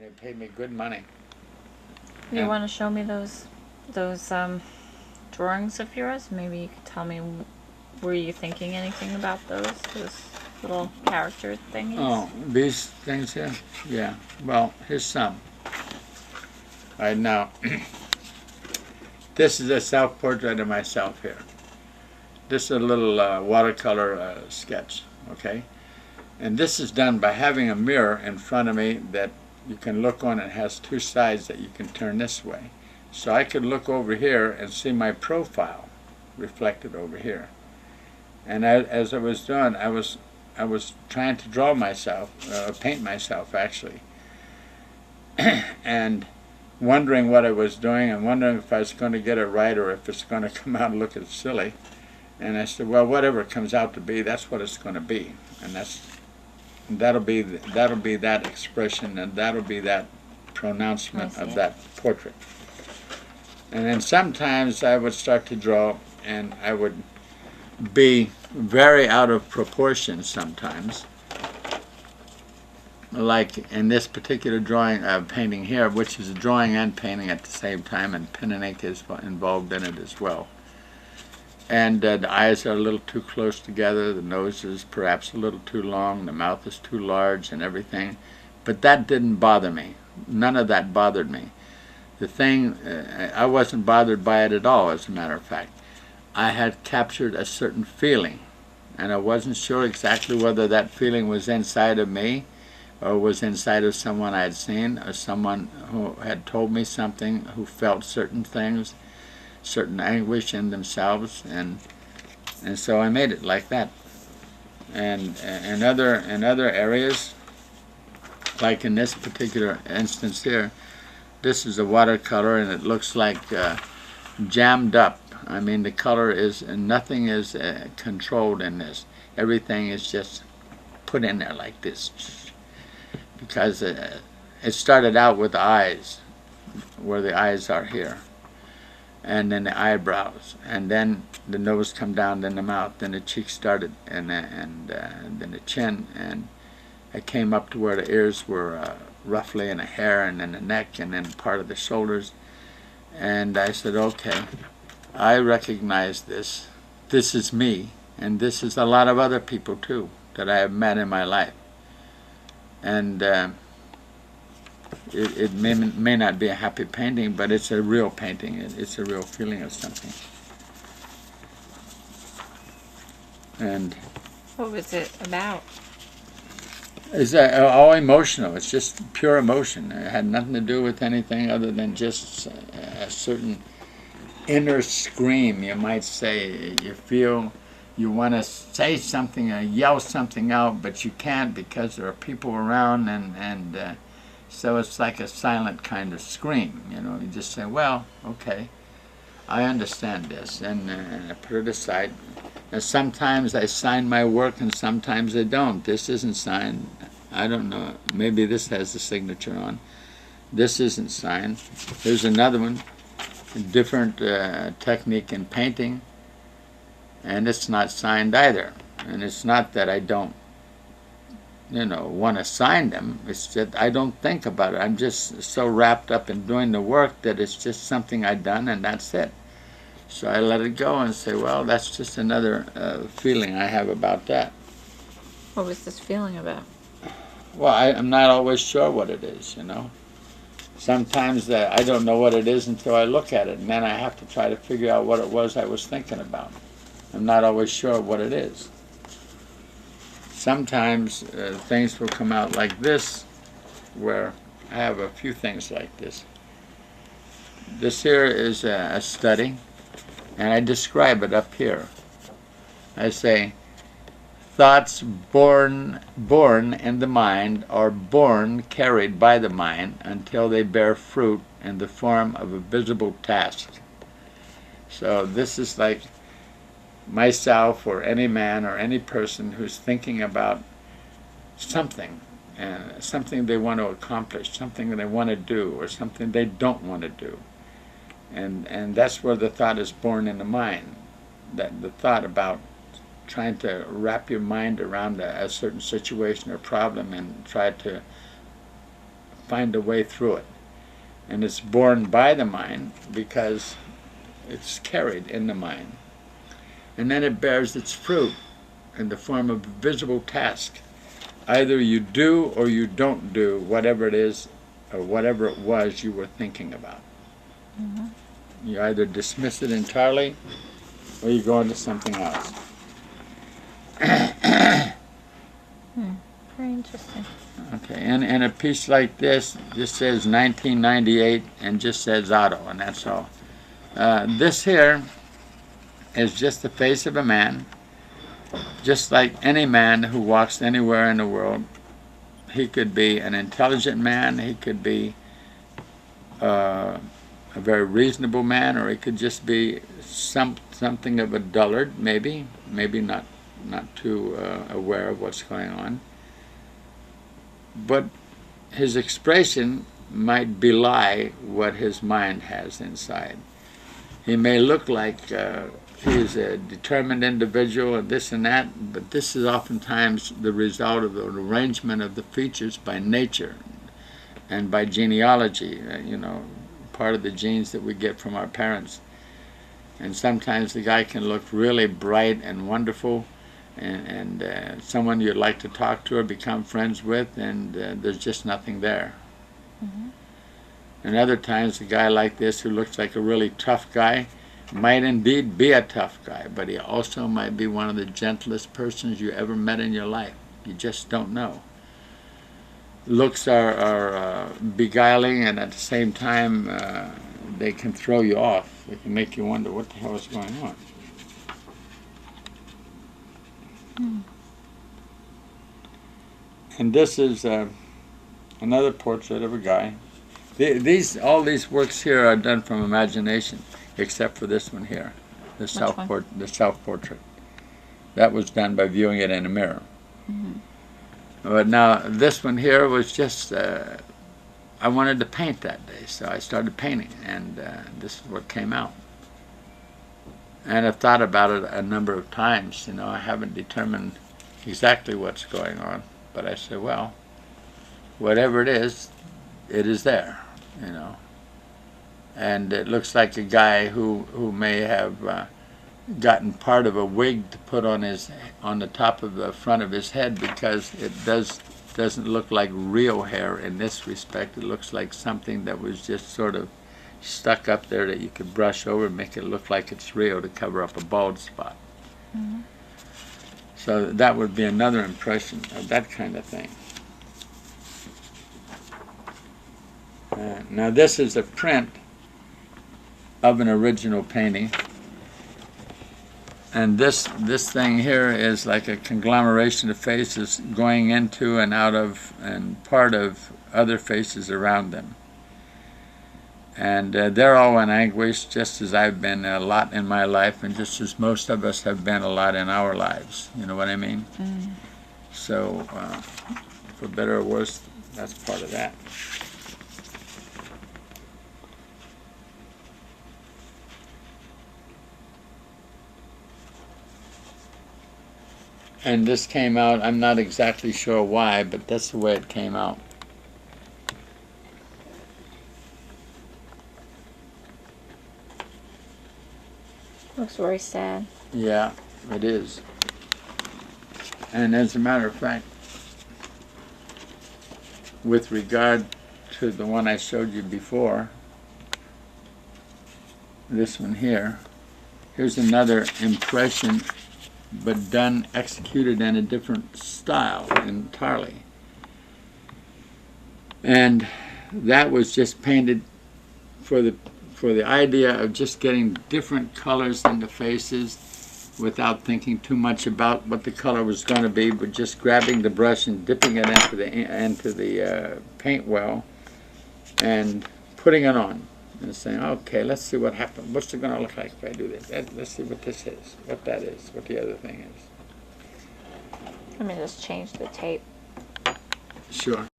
and they paid me good money. You And want to show me those drawings of yours? Maybe you could tell me, were you thinking anything about those little character thingies? oh, these things here, yeah. Well, here's some. All right now, this is a self-portrait of myself here. This is a little watercolor sketch, okay? And this is done by having a mirror in front of me that you can look on. It has two sides that you can turn this way. So I could look over here and see my profile reflected over here. And as I was doing, I was trying to draw myself, paint myself actually, and wondering what I was doing and wondering if I was going to get it right or if it's going to come out and look silly. And I said, well, whatever it comes out to be, that's what it's going to be, and that'll be that expression, and that'll be that pronouncement of that portrait. And then sometimes I would start to draw, and I would be very out of proportion sometimes. Like in this particular drawing, painting here, which is a drawing and painting at the same time, and pen and ink is involved in it as well. And the eyes are a little too close together, the nose is perhaps a little too long, the mouth is too large and everything. But that didn't bother me. None of that bothered me. The thing, I wasn't bothered by it at all, as a matter of fact. I had captured a certain feeling, and I wasn't sure exactly whether that feeling was inside of me or was inside of someone I had seen or someone who had told me something, who felt certain things, certain anguish in themselves, and so I made it like that. And in other areas, like in this particular instance here, this is a watercolor and it looks like jammed up. I mean, the color is, nothing is controlled in this. Everything is just put in there like this, because it started out with the eyes, where the eyes are here, and then the eyebrows, and then the nose come down, then the mouth, then the cheeks started, and then the chin, and I came up to where the ears were roughly in the hair, and then the neck, and then part of the shoulders. And I said, okay, I recognize this. This is me, and this is a lot of other people too that I have met in my life. And it may not be a happy painting, but it's a real painting. It's a real feeling of something. And What was it about? it's all emotional. It's just pure emotion. It had nothing to do with anything other than just a certain inner scream, you might say. You feel you want to say something or yell something out, but you can't because there are people around, and so it's like a silent kind of scream. You know, you just say, well, okay, I understand this, and I put it aside. And sometimes I sign my work and sometimes I don't. This isn't signed. I don't know. Maybe this has the signature on. This isn't signed. There's another one, a different technique in painting, and it's not signed either. And it's not that I don't, want to sign them. It's that I don't think about it. I'm just so wrapped up in doing the work that it's just something I've done, and that's it. So I let it go and say, well, that's just another feeling I have about that. What was this feeling about? Well, I'm not always sure what it is, Sometimes I don't know what it is until I look at it, and then I have to try to figure out what it was I was thinking about. I'm not always sure what it is. Sometimes things will come out like this, where I have a few things like this. This here is a study, and I describe it up here. I say, thoughts born in the mind are born carried by the mind until they bear fruit in the form of a visible task. So this is like myself or any man or any person who's thinking about something, and something they want to accomplish, something they want to do, or something they don't want to do. And that's where the thought is born in the mind. That the thought about trying to wrap your mind around a certain situation or problem and try to find a way through it. And it's borne by the mind because it's carried in the mind. And then it bears its fruit in the form of a visible task. Either you do or you don't do whatever it is or whatever it was you were thinking about. Mm-hmm. You either dismiss it entirely or you go into something else. Very interesting. Okay, and a piece like this just says 1998 and just says Otto, and that's all. This here is just the face of a man, just like any man who walks anywhere in the world. He could be an intelligent man, he could be a very reasonable man, or he could just be something of a dullard, maybe not too aware of what's going on. But his expression might belie what his mind has inside. He may look like he's a determined individual and this and that, but this is oftentimes the result of an arrangement of the features by nature and by genealogy, part of the genes that we get from our parents. And sometimes the guy can look really bright and wonderful, and someone you'd like to talk to or become friends with, and there's just nothing there. Mm-hmm. And other times a guy like this who looks like a really tough guy might indeed be a tough guy, but he also might be one of the gentlest persons you ever met in your life. You just don't know. Looks are beguiling, and at the same time they can throw you off. They can make you wonder what the hell is going on. And this is another portrait of a guy. All these works here are done from imagination, except for this one here, the self-portrait. That was done by viewing it in a mirror. Mm-hmm. But now this one here was just I wanted to paint that day, so I started painting, and this is what came out. And I've thought about it a number of times. I haven't determined exactly what's going on, but I said, well, whatever it is there, And it looks like a guy who may have gotten part of a wig to put on the top of the front of his head, because it doesn't look like real hair in this respect. It looks like something that was just sort of stuck up there that you could brush over and make it look like it's real to cover up a bald spot. Mm-hmm. So that would be another impression of that kind of thing. Now this is a print of an original painting, and this thing here is like a conglomeration of faces going into and out of and part of other faces around them. And they're all in anguish, just as I've been a lot in my life, and just as most of us have been a lot in our lives. You know what I mean? Mm. So, for better or worse, that's part of that. And this came out, I'm not exactly sure why, but that's the way it came out. Looks very sad. Yeah, it is. And as a matter of fact, with regard to the one I showed you before, this one here, here's another impression, but executed in a different style entirely. And that was just painted for the idea of just getting different colors in the faces without thinking too much about what the color was going to be, but just grabbing the brush and dipping it into the paint well and putting it on and saying, okay, let's see what happens. What's it going to look like if I do this? Let's see what this is, what that is, what the other thing is. Let me just change the tape. Sure.